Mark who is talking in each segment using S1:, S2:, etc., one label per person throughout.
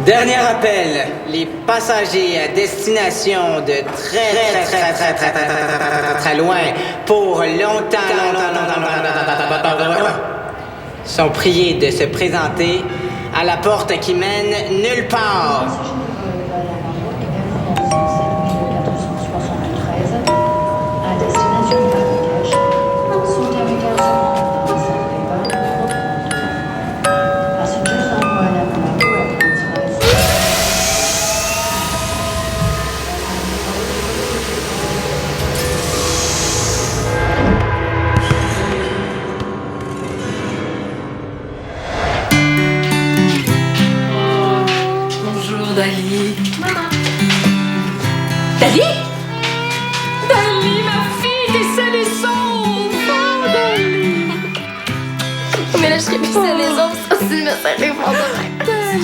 S1: Dernier appel, les passagers à destination de très loin pour longtemps sont priés de se présenter à la porte qui mène nulle part.
S2: Dali.
S3: Maman.
S2: Dali? Dali, ma fille, t'es seule et sauve! Oh, Dali!
S3: Mais là, je serais plus seule les autres, ça aussi me serait fort de
S2: Dali!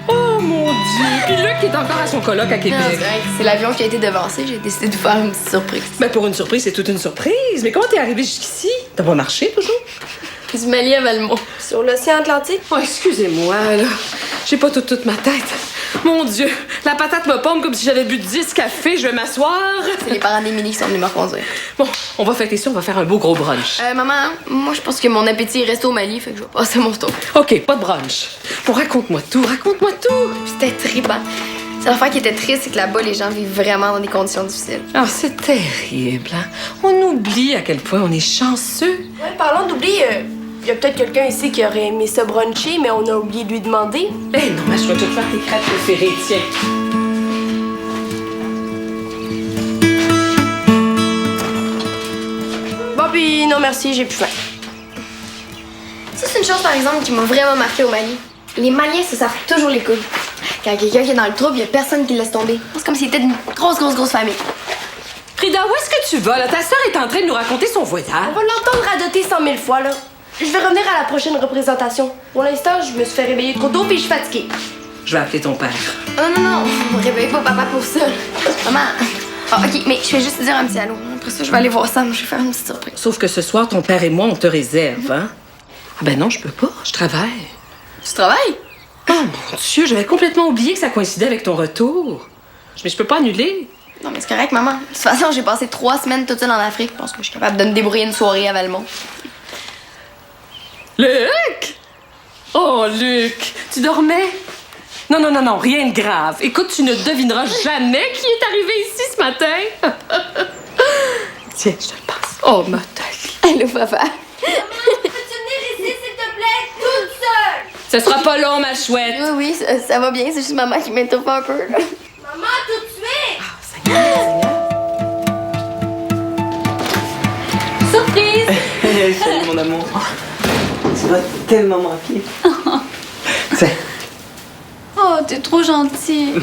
S2: Oh, mon Dieu! Puis Luc est encore à son colloque à Québec.
S3: C'est l'avion qui a été devancé, j'ai décidé de faire une petite surprise.
S2: Ben, pour une surprise, c'est toute une surprise. Mais comment t'es arrivée jusqu'ici? T'as pas marché, toujours?
S3: Du Mali à Valmont. Sur l'océan Atlantique?
S2: Oh, excusez-moi, là. J'ai pas toute ma tête. Mon Dieu, la patate me pompe comme si j'avais bu 10 cafés. Je vais m'asseoir.
S3: C'est les parents d'Émilie qui sont venus me reconduire.
S2: Bon, on va fêter ça, on va faire un beau gros brunch.
S3: Maman, moi, je pense que mon appétit est resté au Mali, fait que je vais passer mon tour.
S2: OK, pas de brunch. Bon, raconte-moi tout, raconte-moi tout.
S3: C'était trippant. C'est l'affaire qui était triste, c'est que là-bas, les gens vivent vraiment dans des conditions difficiles.
S2: Ah, c'est terrible, hein? On oublie à quel point on est chanceux.
S4: Ouais, parlons d'oubli, y a peut-être quelqu'un ici qui aurait aimé ça bruncher, mais on a oublié de lui demander.
S2: Eh non, mais je vais te faire tes crêpes préférées, tiens.
S4: Bon, puis non merci, j'ai plus faim.
S3: Ça, c'est une chose, par exemple, qui m'a vraiment marqué au Mali. Les Maliens se servent toujours les coudes. Quand quelqu'un qui est dans le trouble, y a personne qui le laisse tomber. C'est comme s'il était d'une grosse famille.
S2: Frida, où est-ce que tu vas, là? Ta sœur est en train de nous raconter son voyage.
S4: On va l'entendre radoter 100 000 fois, là. Je vais revenir à la prochaine représentation. Pour l'instant, je me suis fait réveiller trop tôt puis je suis fatiguée.
S2: Je vais appeler ton père.
S3: Non, on réveille pas papa pour ça. Maman. Ah, OK, mais je vais juste dire un petit allô. Après ça, je vais aller voir Sam. Je vais faire une petite surprise.
S2: Sauf que ce soir, ton père et moi, on te réserve, hein? Ah ben non, je peux pas. Je travaille.
S3: Tu travailles?
S2: Oh mon Dieu, j'avais complètement oublié que ça coïncidait avec ton retour. Mais je peux pas annuler.
S3: Non, mais c'est correct, maman. De toute façon, j'ai passé 3 semaines toute seule en Afrique. Je pense que je suis capable de me débrouiller une soirée à Valmont.
S2: Luc! Oh, Luc, tu dormais? Non, rien de grave. Écoute, tu ne devineras jamais qui est arrivé ici ce matin. Tiens, je te le passe. Oh, ma Dali.
S3: Allô, papa.
S4: Maman, peux-tu venir ici, s'il te plaît, toute seule?
S2: Ce sera pas long, ma chouette.
S3: Oui, ça va bien. C'est juste maman qui m'étouffe un peu. Là.
S4: Maman, tout de suite!
S3: Surprise!
S5: Salut mon amour. Tu vas tellement manquer. Tiens.
S6: Oh, t'es trop gentil.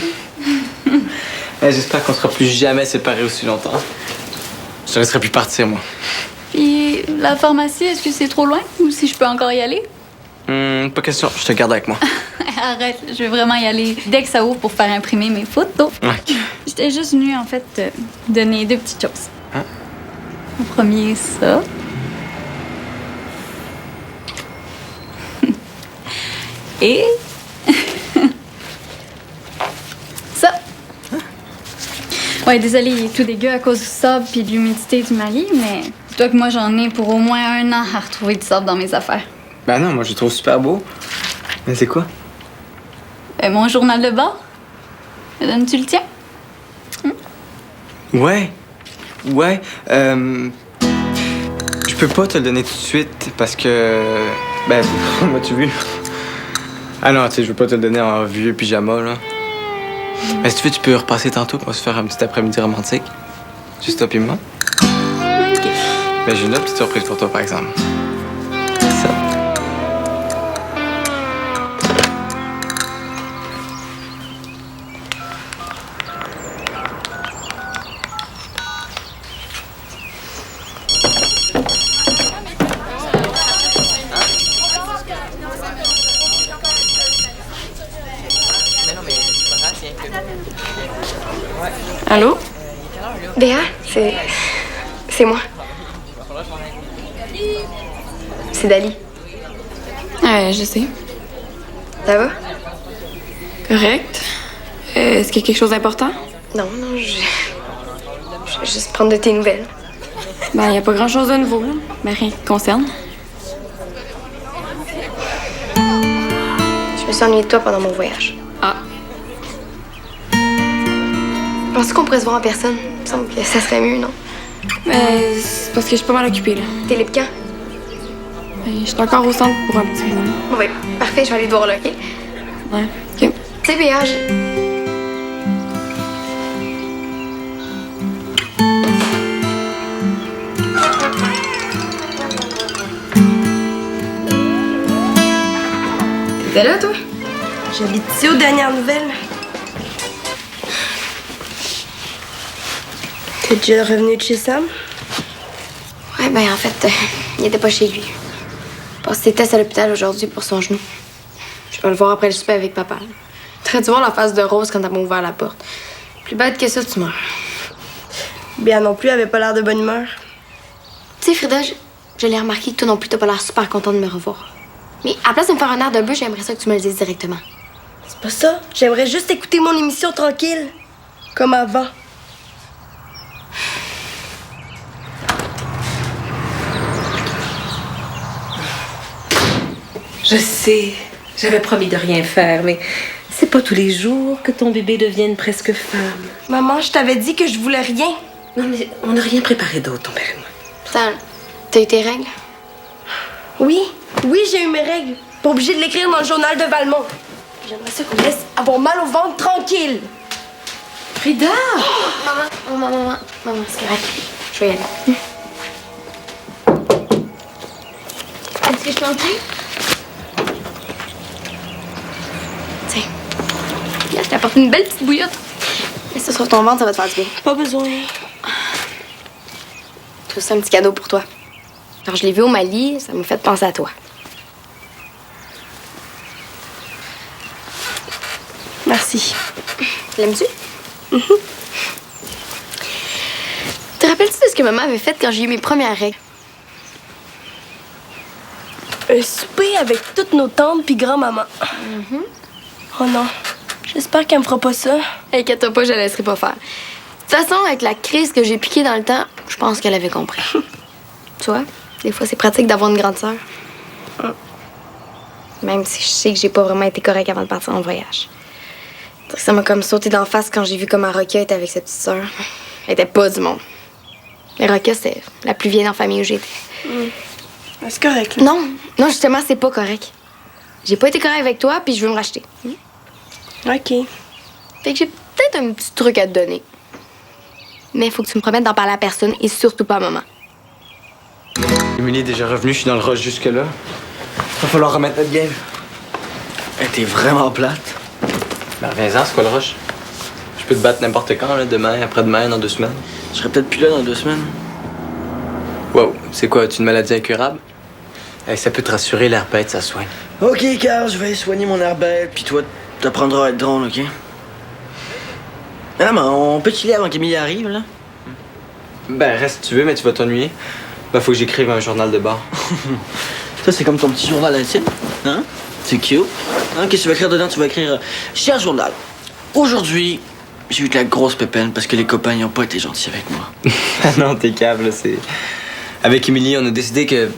S5: J'espère qu'on sera plus jamais séparés aussi longtemps. Je te laisserai plus partir, moi.
S6: Puis la pharmacie, est-ce que c'est trop loin ou si je peux encore y aller?
S5: Pas question, je te garde avec moi.
S6: Arrête, je vais vraiment y aller dès que ça ouvre pour faire imprimer mes photos.
S5: Ok.
S6: J'étais juste venue, en fait, te donner 2 petites choses.
S5: Hein?
S6: Le premier, ça. Et... ça. Ouais, désolée, il est tout dégueu à cause du sable puis de l'humidité du Mali, mais dis-toi que moi, j'en ai pour au moins 1 an à retrouver du sable dans mes affaires.
S5: Ben non, moi je le trouve super beau. Mais c'est quoi?
S6: Mon journal de bord. Me donnes-tu le tien?
S5: Ouais. Je peux pas te le donner tout de suite parce que... Ben, m'as-tu vu? Ah non, tu sais, je veux pas te le donner en vieux pyjama, là. Mais si tu veux, tu peux repasser tantôt pour se faire un petit après-midi romantique. Juste toi et moi.
S6: OK.
S5: Ben, j'ai une autre petite surprise pour toi, par exemple. Ça.
S4: Allô?
S3: Béa, c'est moi. C'est Dali. Je sais. Ça va?
S7: Correct. Est-ce qu'il y a quelque chose d'important?
S3: Non, je vais juste prendre de tes nouvelles.
S7: Ben, il n'y a pas grand-chose de nouveau, là. Ben, rien qui te concerne.
S3: Je me suis ennuyée de toi pendant mon voyage.
S7: Ah.
S3: Penses-tu qu'on pourrait se voir en personne? Il me semble que ça serait mieux, non?
S7: Ben, c'est parce que je suis pas mal occupée, là.
S3: T'es libre quand?
S7: Ben, je suis encore au centre pour un petit bout.
S3: Bon, ben, parfait, je vais aller te voir là, OK?
S7: Ouais, OK.
S3: Tu sais, Béa,
S4: T'es là, toi? J'habite ici aux dernières nouvelles. T'es déjà revenu de chez Sam?
S3: Ouais, ben, en fait, il était pas chez lui. Il passe ses tests à l'hôpital aujourd'hui pour son genou. Je vais le voir après le souper avec papa. T'aurais dû voir la face de Rose quand elle m'a ouvert la porte. Plus bête que ça, tu meurs.
S4: Bien non plus, elle avait pas l'air de bonne humeur.
S3: Tu sais, Frida, je l'ai remarqué que toi non plus, t'as pas l'air super content de me revoir. Mais à la place de me faire un air de bœuf, j'aimerais ça que tu me le dises directement.
S4: C'est pas ça. J'aimerais juste écouter mon émission tranquille. Comme avant.
S2: Je sais, j'avais promis de rien faire, mais c'est pas tous les jours que ton bébé devienne presque femme.
S4: Maman, je t'avais dit que je voulais rien.
S2: Non, mais on n'a rien préparé d'autre, ton père et moi.
S3: Putain, t'as eu tes règles?
S4: Oui, j'ai eu mes règles. Pas obligé de l'écrire dans le journal de Valmont. J'aimerais ça qu'on me laisse avoir mal au ventre tranquille.
S2: Frida!
S3: Maman, c'est correct. Je vais y aller. Est-ce que je peux entrer? Tiens. Là, je t'ai apporté une belle petite bouillotte. Mets ça sur ton ventre, ça va te faire du bien.
S4: Pas besoin.
S3: C'est aussi un petit cadeau pour toi. Quand je l'ai vu au Mali, ça m'a fait penser à toi.
S4: Merci.
S3: L'aimes-tu? Te rappelles-tu de ce que maman avait fait quand j'ai eu mes premières règles?
S4: Un souper avec toutes nos tantes puis grand-maman. Oh non. J'espère qu'elle me fera pas ça.
S3: Inquiète-toi pas, je la laisserai pas faire. De toute façon, avec la crise que j'ai piquée dans le temps, je pense qu'elle avait compris. Tu vois, des fois, c'est pratique d'avoir une grande sœur. Même si je sais que j'ai pas vraiment été correcte avant de partir en voyage. Ça m'a comme sauté d'en face quand j'ai vu comment Rokia était avec sa petite sœur. Elle était pas du monde. Mais Rokia, c'était la plus vieille dans la famille où j'étais.
S4: C'est correct, là.
S3: Non, justement, c'est pas correct. J'ai pas été correcte avec toi, puis je veux me racheter.
S4: OK.
S3: Fait que j'ai peut-être un petit truc à te donner. Mais il faut que tu me promettes d'en parler à personne et surtout pas à maman.
S5: Émilie est déjà revenue, je suis dans le rush jusque-là. Va falloir remettre notre game. Elle était vraiment plate. Ben, reviens-en, c'est quoi le rush? Je peux te battre n'importe quand, là, demain, après-demain, dans 2 semaines. Je serai peut-être plus là dans 2 semaines. Wow, c'est quoi, tu une maladie incurable? Hey, ça peut te rassurer, l'air bête, ça soigne.
S8: Ok, Carl, je vais soigner mon air bête, puis toi, t'apprendras à être drôle, ok? Ah, mais on peut chiller avant qu'Emilie arrive, là?
S5: Ben, reste si tu veux, mais tu vas t'ennuyer. Ben, faut que j'écrive un journal de bord.
S8: Ça, c'est comme ton petit journal intime, hein? C'est cute. Hein? Qu'est-ce que tu vas écrire dedans? Tu vas écrire Cher journal, aujourd'hui, j'ai eu de la grosse pépine parce que les copains n'ont pas été gentils avec moi.
S5: Ah non, t'es câble, là, c'est... Avec Émilie, on a décidé que...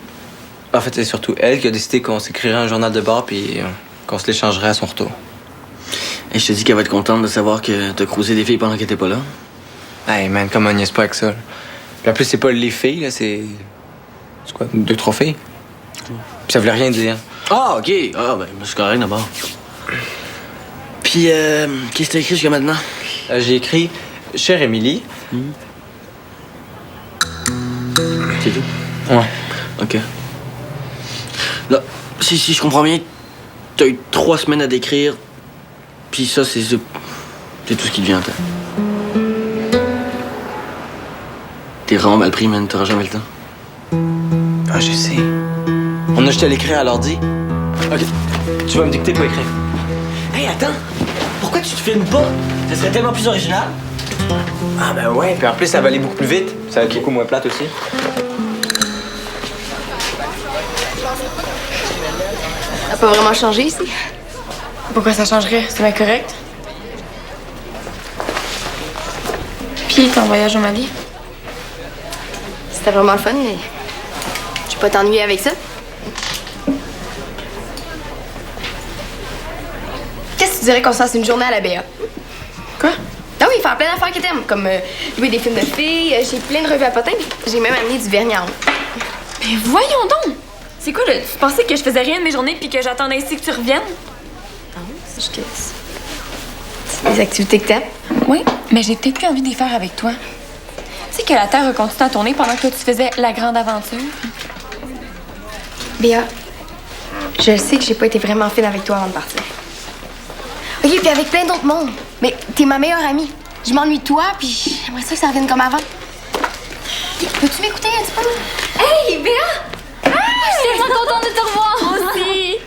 S5: En fait, c'est surtout elle qui a décidé qu'on s'écrirait un journal de bord puis qu'on se l'échangerait à son retour.
S8: Et je te dis qu'elle va être contente de savoir que t'as croisé des filles pendant qu'elle était pas là.
S5: Hey man, comment on niaise pas avec ça? Là. Puis en plus, c'est pas les filles, là, c'est... C'est quoi, 2-3 filles? Puis ça voulait rien dire.
S8: Ah, ok. Ah, ben, c'est correct d'abord. Puis, qu'est-ce que t'as écrit jusqu'à maintenant?
S5: J'ai écrit « Chère Émilie ».
S8: C'est tout?
S5: Ouais.
S8: Ok. Là, si je comprends bien, t'as eu 3 semaines à décrire, puis ça, c'est tout ce qui te vient en tête. T'es vraiment mal pris, man. T'auras jamais le temps.
S5: Ah, je sais. On a juste à l'écrire à l'ordi. Ok. Tu vas me dicter quoi écrire.
S8: Hey, attends! Pourquoi tu te filmes pas? Ça serait tellement plus original.
S5: Ah ben ouais, puis en plus, ça va aller beaucoup plus vite. Ça va être beaucoup moins plate aussi.
S3: T'as pas vraiment changé ici?
S7: Pourquoi ça changerait? C'est bien correct. Puis, ton voyage au Mali?
S3: C'était vraiment le fun, mais je vais pas t'ennuyer avec ça. Qu'est-ce que tu dirais qu'on se fasse une journée à la BA?
S7: Quoi?
S3: Ah oui, faire plein d'affaires que t'aimes, comme louer des films de filles, j'ai plein de revues à potins, puis j'ai même amené du vernis à ongles.
S7: Mais voyons donc! C'est quoi, là? Tu pensais que je faisais rien de mes journées puis que j'attendais ici que tu reviennes?
S3: Non, c'est juste que c'est des activités que t'aimes.
S7: Oui, mais j'ai peut-être plus envie de les faire avec toi. Tu sais que la Terre a continué à tourner pendant que tu faisais la grande aventure?
S3: Béa, je sais que j'ai pas été vraiment fine avec toi avant de partir. OK, puis avec plein d'autres mondes. Mais t'es ma meilleure amie. Je m'ennuie de toi, puis j'aimerais ça que ça revienne comme avant. OK, peux-tu m'écouter un petit peu?
S6: Hey, Béa! Je suis tellement contente de te revoir!
S7: Moi aussi!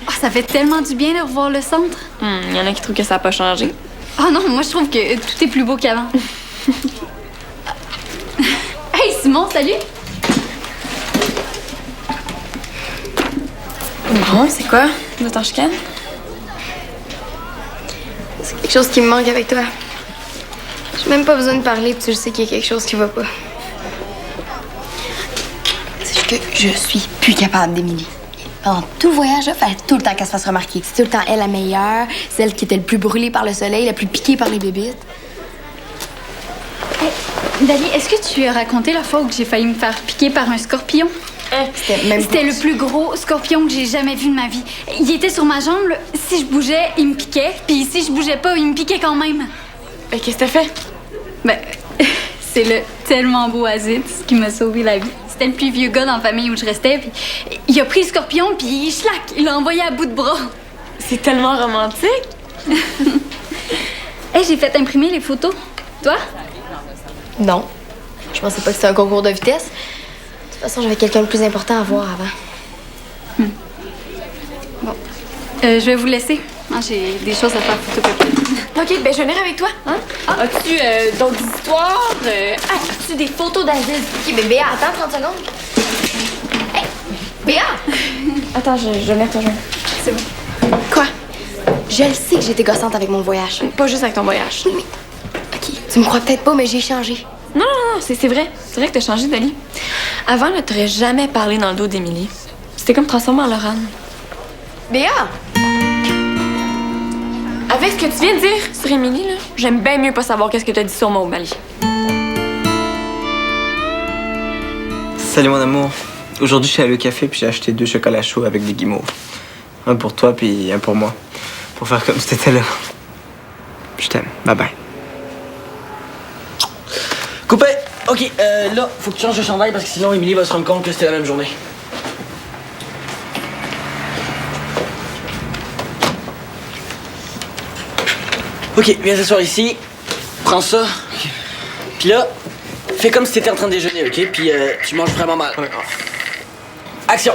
S6: Ah, ça fait tellement du bien de revoir le centre.
S7: Il y en a qui trouvent que ça n'a pas changé.
S6: Oh non, moi je trouve que tout est plus beau qu'avant. Hey, Simon, salut!
S7: Bon, c'est quoi? Vous êtes en chicane?
S3: C'est quelque chose qui me manque avec toi. J'ai même pas besoin de parler, puis tu le sais qu'il y a quelque chose qui va pas. C'est juste que je suis plus capable d'Émilie. Pendant tout le voyage, il fallait tout le temps qu'elle se fasse remarquer. C'est tout le temps elle la meilleure, celle qui était le plus brûlée par le soleil, la plus piquée par les bébites.
S6: Hey, Dali, est-ce que tu as raconté la fois où j'ai failli me faire piquer par un scorpion? C'était le plus gros scorpion que j'ai jamais vu de ma vie. Il était sur ma jambe, là. Si je bougeais, il me piquait. Puis si je bougeais pas, il me piquait quand même.
S7: Qu'est-ce que t'as fait?
S6: Ben, c'est le tellement beau Aziz qui m'a sauvé la vie. C'était le plus vieux gars dans la famille où je restais. Puis il a pris le scorpion, puis schlac, il l'a envoyé à bout de bras.
S7: C'est tellement romantique!
S6: Hey, j'ai fait imprimer les photos. Toi?
S3: Non. Je pensais pas que c'était un concours de vitesse. De toute façon, j'avais quelqu'un de plus important à voir avant.
S6: Bon. Je vais vous laisser. Hein, j'ai des choses à faire photocopier.
S7: OK, ben je vais venir avec toi. Hein? As-tu d'autres histoires? As-tu des photos d'Aziz?
S3: OK, mais Béa, attends 30 secondes. Hey! Béa!
S7: Attends, je vais venir te rejoindre.
S3: C'est bon. Quoi? Je le sais que j'étais gossante avec mon voyage.
S7: Pas juste avec ton voyage.
S3: Oui, mais... OK, tu me crois peut-être pas, mais j'ai changé.
S7: Non, c'est vrai. C'est vrai que t'as changé, Dali. Avant, là, t'aurais jamais parlé dans le dos d'Émilie. C'était comme transformé en Laurane.
S3: Béa!
S7: Avec ce que tu viens de dire sur Émilie, là, j'aime bien mieux pas savoir qu'est-ce que t'as dit sur moi au Mali.
S5: Salut mon amour. Aujourd'hui, je suis allé au café puis j'ai acheté 2 chocolats chauds avec des guimauves. Un pour toi puis un pour moi. Pour faire comme si t'étais là. Je t'aime. Bye bye.
S8: Coupé! OK, là, faut que tu changes de chandail parce que sinon, Émilie va se rendre compte que c'était la même journée. OK, viens t'asseoir ici. Prends ça. Okay. Puis là, fais comme si t'étais en train de déjeuner, OK? Puis tu manges vraiment mal. Ouais. Action!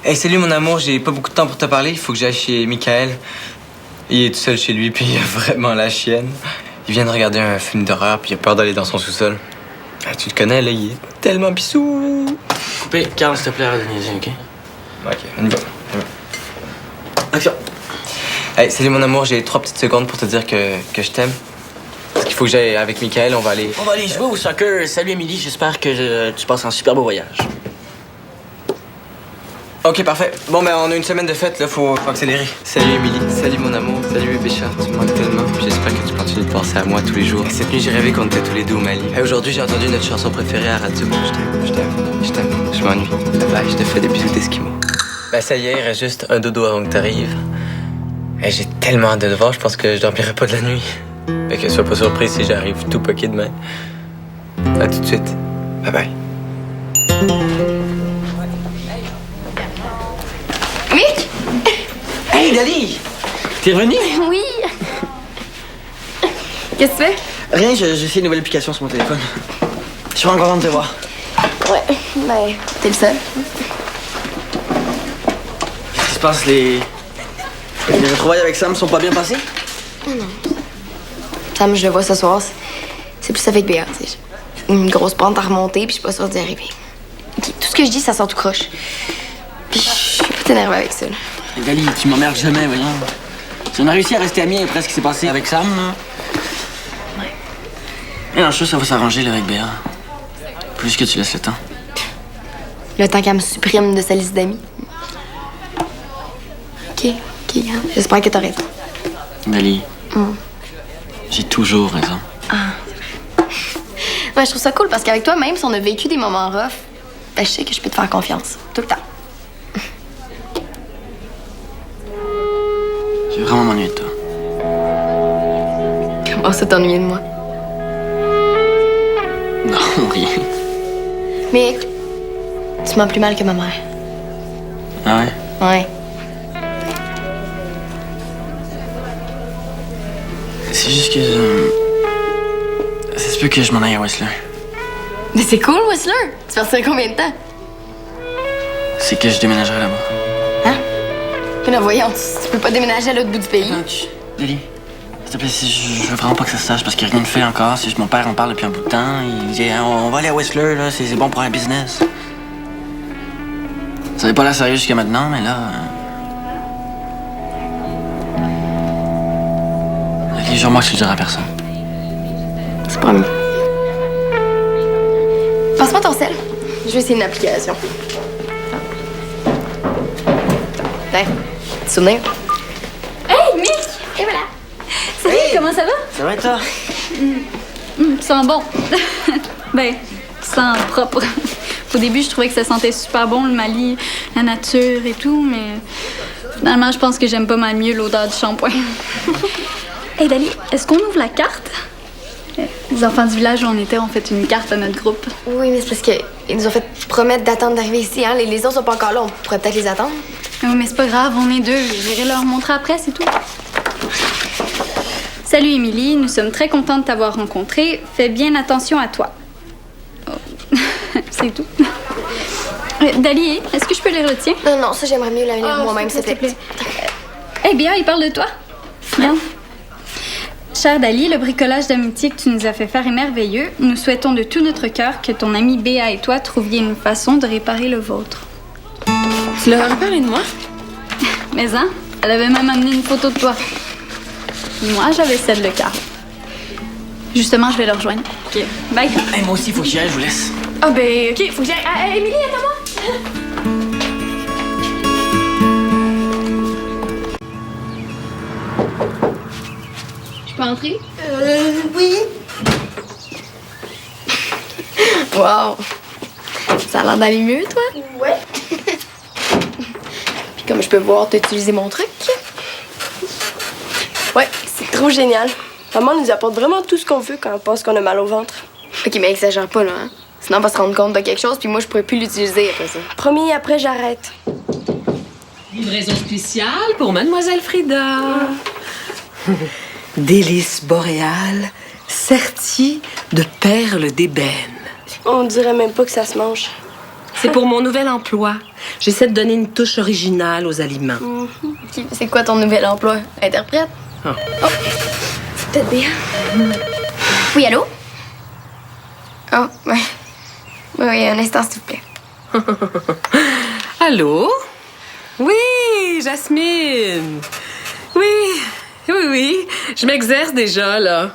S5: Hey, salut mon amour, j'ai pas beaucoup de temps pour te parler. Il faut que j'aille chez Michael. Il est tout seul chez lui puis il a vraiment la chienne. Il vient de regarder un film d'horreur puis il a peur d'aller dans son sous-sol. Ah, tu le connais, là, il est tellement pissou.
S8: Coupé, Carl, s'il te plaît, arrête de niaiser, OK?
S5: OK, on y va.
S8: Action!
S5: Hey, salut mon amour, j'ai 3 petites secondes pour te dire que je t'aime. Parce qu'il faut que j'aille avec Michael, on va aller...
S8: On va aller jouer au soccer. Salut, Émilie, j'espère que tu passes un super beau voyage.
S5: OK, parfait. Bon, ben, on a une semaine de fête, là, faut accélérer. Salut, Émilie. Salut, mon amour. Salut, bébé chat. Tu me manques tellement. Puis j'espère que tu continues de penser à moi tous les jours. Et cette nuit, j'ai rêvé qu'on était tous les deux au Mali. Et aujourd'hui, j'ai entendu notre chanson préférée à la radio. Je t'aime. Je m'ennuie. Bye, je te fais des bisous d'esquimau. Ben, ça y est, il reste juste un dodo avant que t'arrives. Et j'ai tellement hâte de te voir, je pense que je dormirai pas de la nuit. Fait que sois pas surpris si j'arrive tout poqué demain. À tout de suite. Bye bye.
S3: Mick!
S8: Hey, Dali! T'es revenu?
S3: Oui! Qu'est-ce que tu fais?
S8: Rien, j'ai essayé une nouvelle application sur mon téléphone. Je suis vraiment contente de te voir.
S3: Ouais, ben, t'es le seul.
S8: Qu'est-ce qui se passe? Les retrouvailles avec Sam sont pas bien passées?
S3: Non. Sam, je le vois ce soir. C'est plus avec Béa, tu sais. Une grosse pente à remonter, puis je suis pas sûre d'y arriver. Okay, tout ce que je dis, ça sort tout croche. Puis je suis pas t'énerver avec ça, là.
S8: Dali, tu m'emmerdes jamais, voyons. Si on a réussi à rester amis après ce qui s'est passé avec Sam, là.
S3: Ouais.
S8: Et alors, je suis sûr que ça va s'arranger, là, avec Béa. Plus que tu laisses le temps.
S3: Le temps qu'elle me supprime de sa liste d'amis. OK, regarde. J'espère que t'as raison.
S8: Dali, j'ai toujours raison.
S3: Ouais, je trouve ça cool parce qu'avec toi, même si on a vécu des moments rough, ben, je sais que je peux te faire confiance. Tout le temps.
S8: J'ai vraiment m'ennuyé de toi.
S3: Comment ça t'ennuyer de moi?
S8: Non, rien.
S3: Mais tu m'as plus mal que ma mère.
S8: Ah ouais?
S3: Ouais.
S8: C'est juste que... ça se peut que je m'en aille à Whistler.
S3: Mais c'est cool, Whistler. Tu partirais combien de temps?
S8: C'est que je déménagerai là-bas.
S3: Hein? Mais là, voyons, tu peux pas déménager à l'autre bout du pays.
S8: Non, Dali, s'il te plaît, je veux vraiment pas que ça se sache parce qu'il n'y a rien de fait encore. C'est juste mon père en parle depuis un bout de temps. Il dit on va aller à Whistler, là, c'est bon pour un business. Ça n'avait pas l'air sérieux jusqu'à maintenant, mais là. Ok, jure-moi que je le dirai à personne.
S3: C'est promis. Passe-moi ton sel. Je vais essayer une application. Tiens, petit souvenir.
S6: Hey, Mick! Et voilà! Salut, comment ça va?
S8: Ça va, toi?
S6: Sent bon. Ben, sent propre. Au début, je trouvais que ça sentait super bon, le Mali, la nature et tout, mais finalement, je pense que j'aime pas mal mieux l'odeur du shampoing. Hey, Dali, est-ce qu'on ouvre la carte? Les enfants du village où on était ont fait une carte à notre groupe.
S3: Oui, mais c'est parce qu'ils nous ont fait promettre d'attendre d'arriver ici. Hein? Les autres sont pas encore là. On pourrait peut-être les attendre.
S6: Oui, mais c'est pas grave, on est deux. J'irai leur montrer après, c'est tout. Salut, Émilie. Nous sommes très contents de t'avoir rencontrée. Fais bien attention à toi. Oh. C'est tout. Dali, est-ce que je peux lire le tien?
S3: Non, ça, j'aimerais mieux la lire moi-même, s'il te plaît.
S6: Eh bien, il parle de toi. Bien. Cher Dali, le bricolage d'amitié que tu nous as fait faire est merveilleux. Nous souhaitons de tout notre cœur que ton amie Béa et toi trouviez une façon de réparer le vôtre.
S7: Tu leur as parlé de moi?
S6: Mais hein, elle avait même amené une photo de toi. Moi, j'avais celle de Carl. Justement, je vais le rejoindre. OK, bye.
S8: Hey, moi aussi, faut que j'y aille, je vous laisse.
S7: Ah ben, OK, faut que j'aille... Ah, Émilie, attends-moi!
S6: Je peux entrer?
S3: Oui. Wow. Ça a l'air d'aller mieux, toi?
S4: Ouais.
S3: Puis comme je peux voir, t'as utilisé mon truc.
S4: Ouais, c'est trop génial. Maman nous apporte vraiment tout ce qu'on veut quand on pense qu'on a mal au ventre.
S3: OK, mais exagère pas, là. Hein? Sinon, on va se rendre compte de quelque chose, puis moi, je pourrais plus l'utiliser après ça.
S4: Promis, après, j'arrête.
S2: Livraison spéciale pour Mademoiselle Frida.
S9: Délices boréales, serties de perles d'ébène.
S4: On dirait même pas que ça se mange.
S2: C'est pour mon nouvel emploi. J'essaie de donner une touche originale aux aliments.
S3: OK, c'est quoi ton nouvel emploi? Interprète?
S2: Ah.
S3: Oh! C'est peut-être bien. Oui, allô? Oh, ouais. Oui, un instant, s'il vous plaît.
S2: Allô? Oui, Jasmine. Oui. Je m'exerce déjà, là.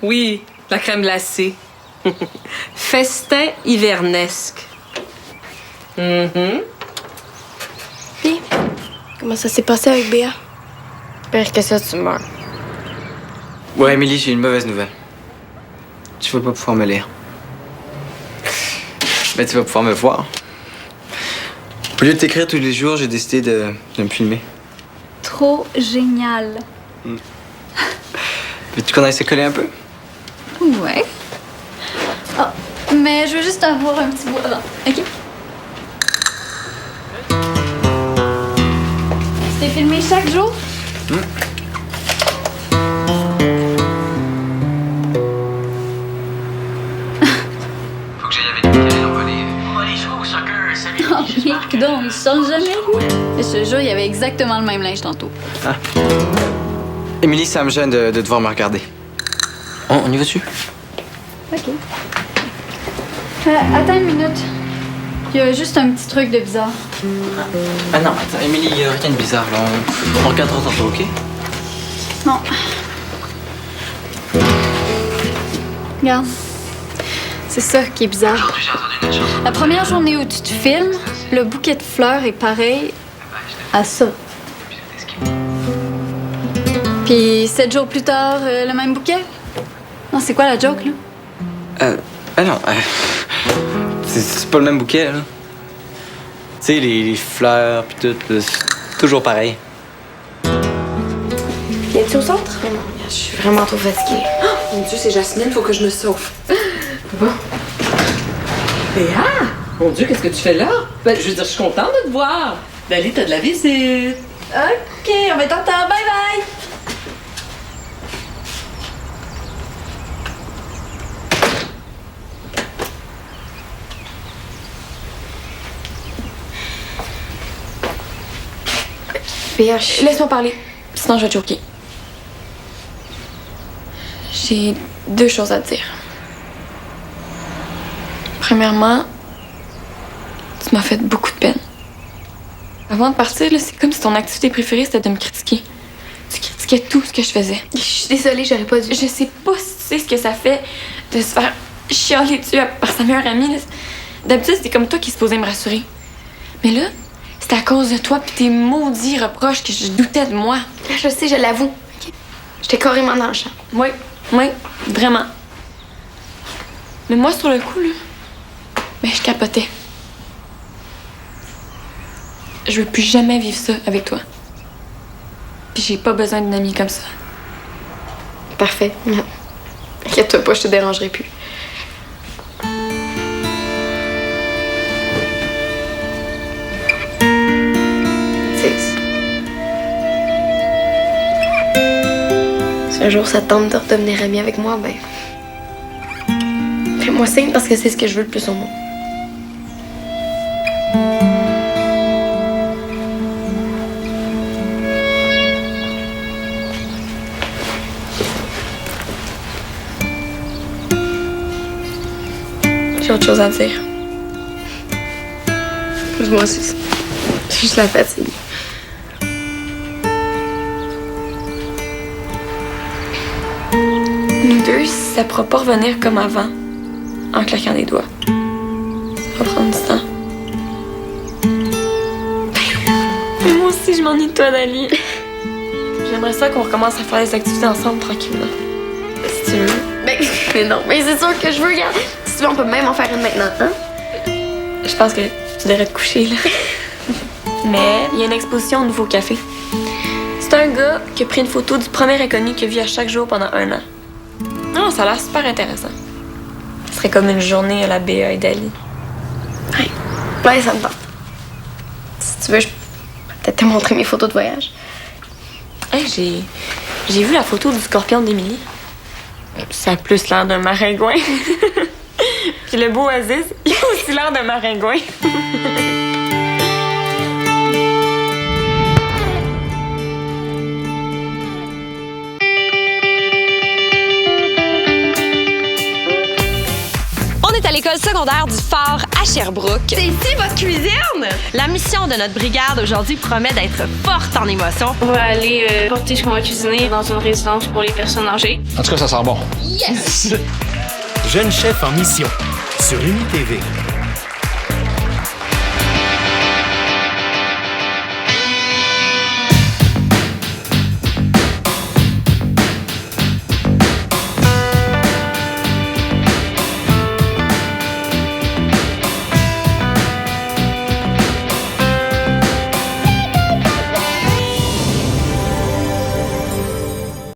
S2: Oui, la crème glacée. Festin hivernesque.
S4: Puis, comment ça s'est passé avec Béa?
S3: Pire que ça, tu meurs.
S5: Ouais, Émilie, j'ai une mauvaise nouvelle. Tu vas pas pouvoir me lire. Mais tu vas pouvoir me voir. Au lieu de t'écrire tous les jours, j'ai décidé de me filmer.
S6: Trop génial.
S5: Veux-tu qu'on aille se coller un peu?
S6: Ouais. Oh, mais je veux juste avoir un petit bout avant. OK? Tu t'es filmé chaque jour?
S5: Faut que j'aille avec Mickaël, on va aller jouer au soccer, salut!
S6: Oh, Mick, donc, il change jamais, lui. Et je te jure, il y avait exactement le même linge tantôt.
S5: Émilie, ça me gêne de devoir me regarder. On y va dessus?
S6: OK. Attends une minute. Il y a juste un petit truc de bizarre.
S8: Ah non, attends, Émilie, il y a rien de bizarre, là. On regardera tantôt, OK?
S6: Non. Regarde. C'est ça qui est bizarre. La première journée où tu te filmes, le bouquet de fleurs est pareil à ça. Puis 7 jours plus tard, le même bouquet. Non, c'est quoi la joke, là?
S5: Ah non, c'est pas le même bouquet, là. Tu sais, les fleurs, pis tout, là, c'est toujours pareil.
S3: Viens-tu au centre? Non, je suis vraiment trop fatiguée.
S2: Oh, mon Dieu, c'est Jasmine, faut que je me sauve. Bon. Léa! Mon Dieu, qu'est-ce que tu fais là? Ben, je veux dire, je suis contente de te voir. Dali, t'as de la visite.
S4: OK, on va être en temps. Bye bye!
S7: Laisse-moi parler, sinon je vais te choquer. J'ai 2 choses à te dire. Premièrement, tu m'as fait beaucoup de peine. Avant de partir, là, c'est comme si ton activité préférée, c'était de me critiquer. Tu critiquais tout ce que je faisais.
S3: Je suis désolée, j'aurais pas dû.
S7: Je sais pas si tu sais ce que ça fait de se faire chialer dessus par sa meilleure amie. Là. D'habitude, c'était comme toi qui se posait me rassurer. Mais là, c'était à cause de toi pis tes maudits reproches que je doutais de moi.
S3: Je sais, je l'avoue. Okay. J'étais carrément dans le champ.
S7: Oui, vraiment. Mais moi, sur le coup, là, ben, je capotais. Je veux plus jamais vivre ça avec toi. Puis j'ai pas besoin d'une amie comme ça.
S3: Parfait. Inquiète-toi pas, je te dérangerai plus. Si un jour ça te tente de redevenir amie avec moi, ben. Fais-moi signe parce que c'est ce que je veux le plus au monde.
S7: J'ai autre chose à te dire.
S3: Moi aussi. C'est juste la fatigue.
S7: Nous deux, ça pourra pas revenir comme avant, en claquant des doigts. Ça va prendre du temps. Mais moi aussi, je m'ennuie de toi, Dali. J'aimerais ça qu'on recommence à faire des activités ensemble tranquillement. Si tu veux.
S3: Mais non, mais c'est sûr que je veux, regarde. Si tu veux, on peut même en faire une maintenant, hein?
S7: Je pense que tu devrais te coucher, là. Mais il y a une exposition au Nouveau Café. C'est un gars qui a pris une photo du premier inconnu qu'il a vu à chaque jour pendant 1 an. Non, ça a l'air super intéressant. Ce serait comme une journée à la BA et Dali.
S3: Ouais, ça me tente. Si tu veux, je peux peut-être te montrer mes photos de voyage.
S7: Hey, j'ai vu la photo du scorpion d'Émilie. Ça a plus l'air d'un maringouin. Puis le beau Aziz, il a aussi l'air d'un maringouin.
S10: On est à l'école secondaire du Phare à Sherbrooke.
S4: C'est ici votre cuisine?
S10: La mission de notre brigade aujourd'hui promet d'être forte en émotions.
S11: On va aller porter ce qu'on va cuisiner dans une résidence pour les personnes âgées.
S12: En tout cas, ça sent bon.
S10: Yes!
S13: Jeune chef en mission sur UniTV.